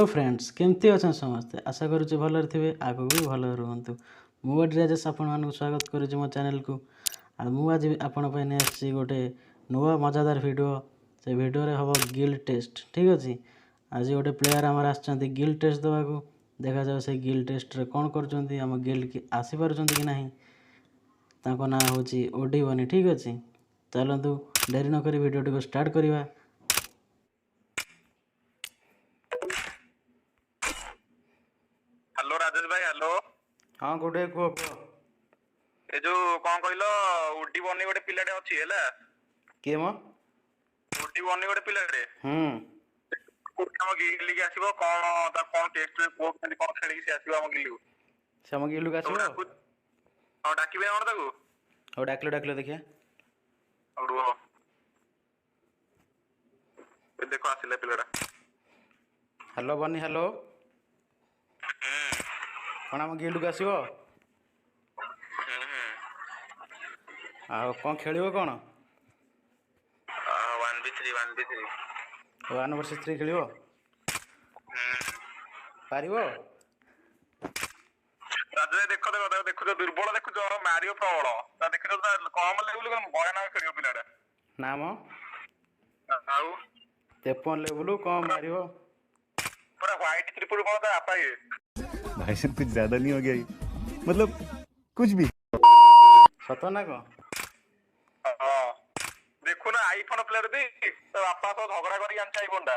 Hello friends केमती अच्छा समस्ते आशा करुच्ची भलरे थे आगे भी भल रुहतु मुझे राजेश आपण स्वागत करुच्ची मो चैनल को आज आपण गोटे नुआ मजादार वीडियो से वीडियो हम गिल्ड टेस्ट ठीक अच्छे आज गोटे प्लेयर आमर आम गिल्ड टेस्ट देवा देखा जाए से गिल्ड टेस्ट रे कौन कर गिल्ड की आसीपार कि ना ना हूँ ओडी बनी ठीक अच्छे चलतु डेरी नक वीडियो को स्टार्ट करवा। हेलो राजेश भाई हेलो हाँ गोटे कह ए जो कौन कहलो उडी बनी गोटे पिलाटे अछि हैला के मो उडी बनी गोटे पिलाटे हम गिल्ड के आसीबो कौन टेस्ट रे कौन खेली से आसीबो हम गिल्ड से हम गिल्ड के आसीबो और डाकिबे कोन ताको और डाकलो देखिए और वो देखो आसिले पिलाटा हेलो बनी हेलो कौन आम गिल्ड को आसो कौन खेल कौन 1 vs 3 खेल पार देखो दुर्बल देखो मारियो प्रबल देख कम लेवल भयानक खेल पिलाटा नाम आउ 53 लेवल कौन मारियो पूरा व्हाइट त्रिपुर कौन आपा ये भाई साहब कुछ ज्यादा नहीं हो गया ये? मतलब कुछ भी सत ना कौन देखो ना आईफोन प्लेयर दे तो आपा तो झगड़ा करी आनते आईफोन दा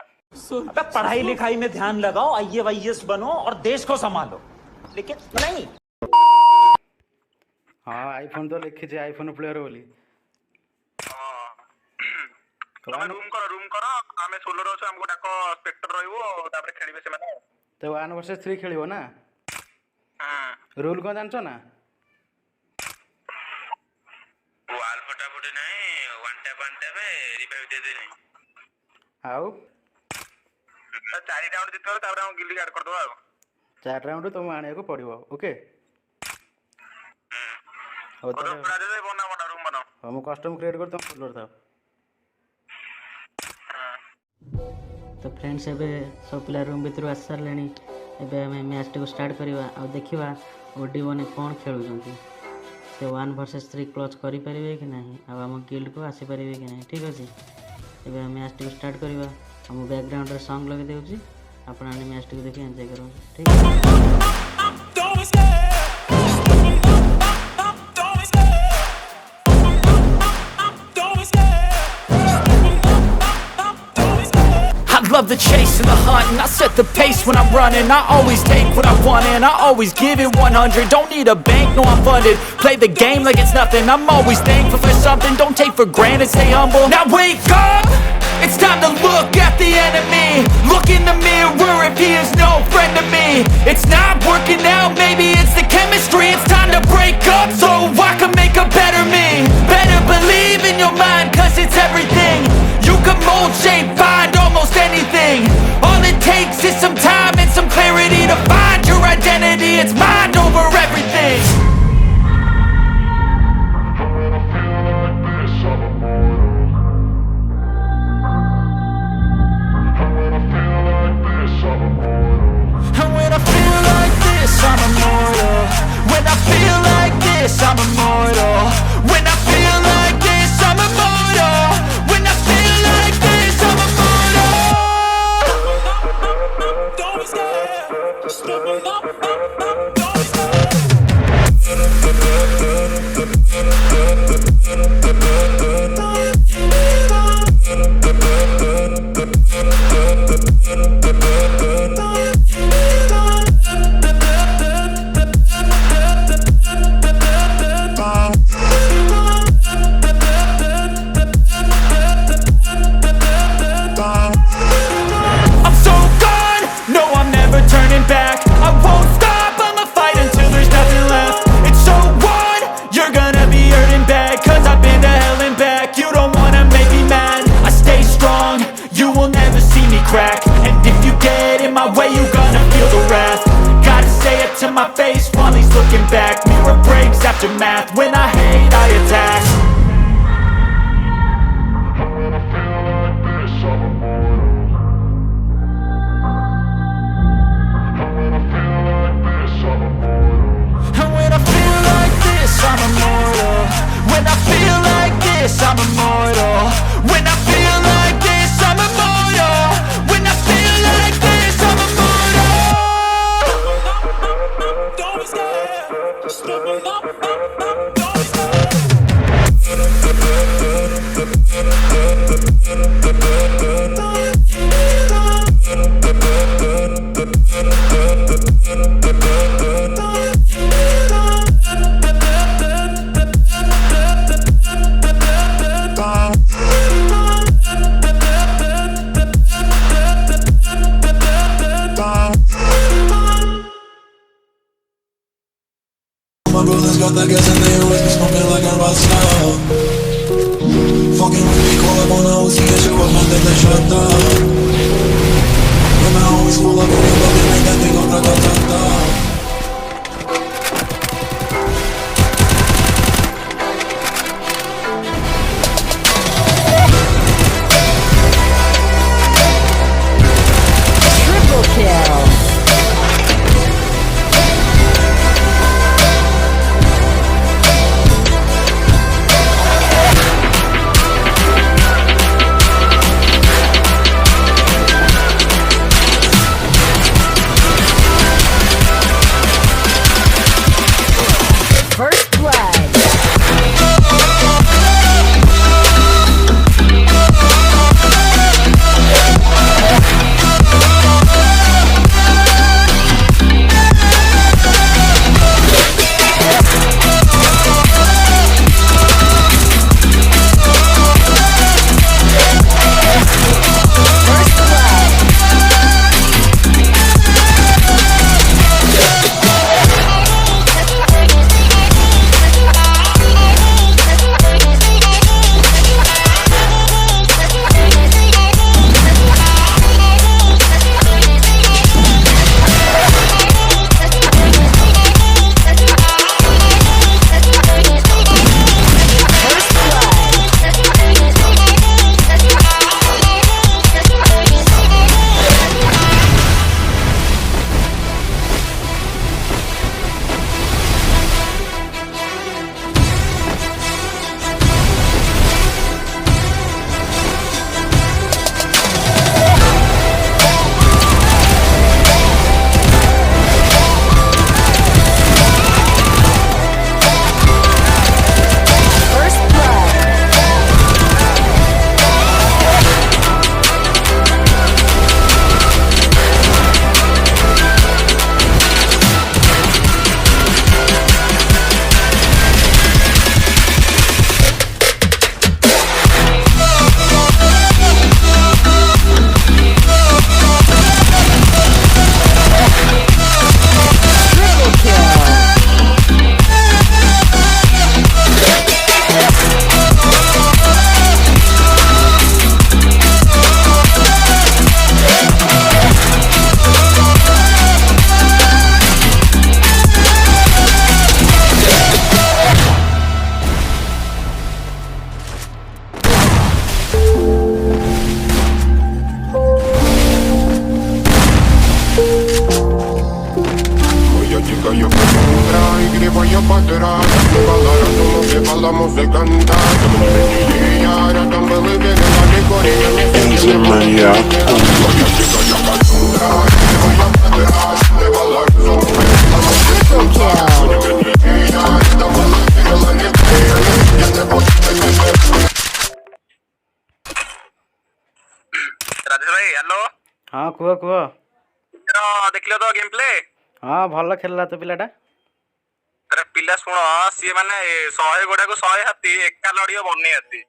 अबे पढ़ाई लिखाई में ध्यान लगाओ आईएएस बनो और देश को संभालो लेकिन नहीं। हाँ आईफोन तो लिखी आईफोन प्लेयर बोली रूम करो आमे सोलो रहछो हमको डाको स्पेक्टर रहइबो तापर खेलिबे से माने तो 1 vs 3 खेलिबो ना रूल कौन जानछो ना वाल फटाफट नहीं वन टैप रिवाइव दे देनी आउ 4 राउंड जितलो तापर हम गिल्ड ऐड कर दो 4 राउंड तुम आने को पड़िबो ओके और राजेश बना रूम बनाओ हम कस्टम क्रिएट करता हूं फॉलोअर था तो फ्रेंड्स एबे सब पिला रूम भीतर आस सारे एबे हमें मैच टी को स्टार्ट करवा आ देखिबा ओडी बने कौन खेलुछंती से 1 vs 3 क्लोज करि परिबे कि नहीं आ हम गिल्ड को आसी परिबे कि नहीं ठीक अछि एबे हम मैच टी को स्टार्ट करवा हम बैकग्राउंड रे सॉन्ग लगे देउची आपण आने मैच टी को देखि एंजॉय करू ठीक है। I love the chase and the hunt and I set the pace when I'm running. I always take what I want and I always give it 100. Don't need a bank, no I'm funded. Play the game like it's nothing. I'm always thankful for something. Don't take for granted, stay humble. Now wake up, it's time to look at the enemy. Look in the mirror if he is no friend to me. It's not working out, maybe it's the chemistry. It's time to break up so I can make a better me. Better believe in your mind cause it's everything. You can mold, shape, find almost anything. All it takes is some time and some clarity to find your identity. It's mind over everything. And when I feel like this, I'm immortal. When I feel like this, I'm immortal. When I feel like this, I'm immortal. When I feel like this, I'm immortal. Don't be scared. Just open up. Don't be scared. I'm so gone, no I'm never turning back. I won't stop, I'ma fight until there's nothing left. It's so on, you're gonna be hurting bad cause I've been to hell and back. You don't wanna make me mad, I stay strong, you will never see me crack. And if you get in my way, you gonna feel the wrath. Gotta say it to my face while he's looking back. Mirror breaks after math, when I hate I attack. this, I'm immortal. When I feel like this, I'm immortal. When I feel like this, I'm immortal. Don't be scared. Just open up, don't be scared. My brothers got that gas and they always be smoking like I'm about to stop. Fucking with me, call up on the OC and show up, man, think they shut down. And I always pull up on your love and make that thing go ra-ta-ta-ta. Triple kill. First blood. Rajesh ଭାଇ hello. ହଁ କୁହ କୁହ। ଦେଖିଲ ତ game play? ହଁ ଭଲ ଖେଳିଲା ତ ପିଲାଟା। ଆରେ ପିଲା ଶୁଣ, ସିଏ ମାନେ 100 ଗୋଡାକୁ 100 ହାତୀ ଏକା ଲଢିବ ବନି ହାତୀ।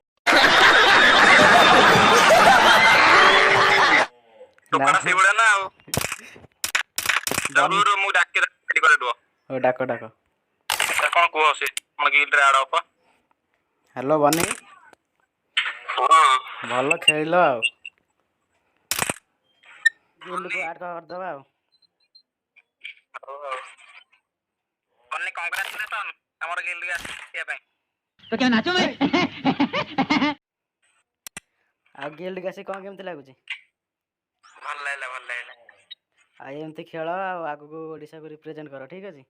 ଟୋକାଟା ସେଇଭଳିଆ ନା ଆଉ। ମୁଁ ଡାକି ରେଡି କରି ରୁହ। ହଉ ଡାକ ଡାକ। କଣ କୁହ, ସେ କଣ ଗିଲ୍ଡରେ ଆଡ ଅପ? ହ୍ୟାଲୋ ବନି। ଭଲ ଖେଳିଲ ଆଉ। ଗିଲ୍ଡକୁ ଆଡ କରିଦବା ଆଉ। ବନି କଂଗ୍ରାଚୁଲେସନ ଆମର ଗିଲ୍ଡ ଆସିବା ପାଇଁ। तो क्या नाचो मैं? ଆଉ ଗିଲ୍ଡକୁ ଆସି କଣ କେମିତି ଲାଗୁଛି? ଭଲ ଲାଗିଲା ଭଲ ଲାଗିଲା। ଆଉ ଏମିତି ଖେଳ ଆଉ ଆଗକୁ ଓଡ଼ିଶାକୁ ରିପ୍ରେଜେଣ୍ଟ କର, ଠିକ୍ ଅଛି?